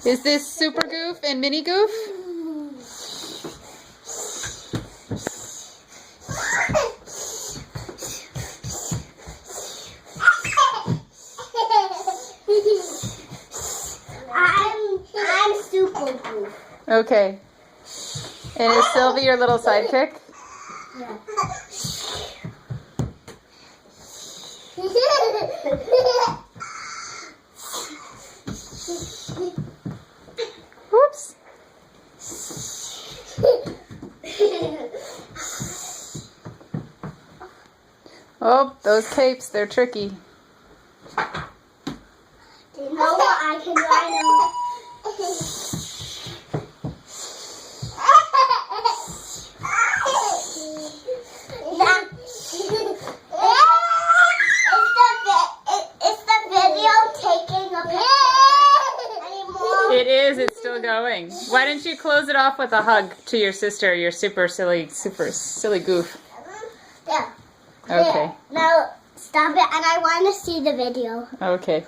Is this Super Goof and Mini Goof? I'm Super Goof. Okay. And is Sylvie your little sidekick? Yeah. Whoops. Oh, those capes, they're tricky. Do you know what I can ride on? Is the video taking a picture anymore? It is, it's still going. Why don't you close it off with a hug to your sister, your super silly goof. Yeah. Okay. Now stop it, and I want to see the video. Okay.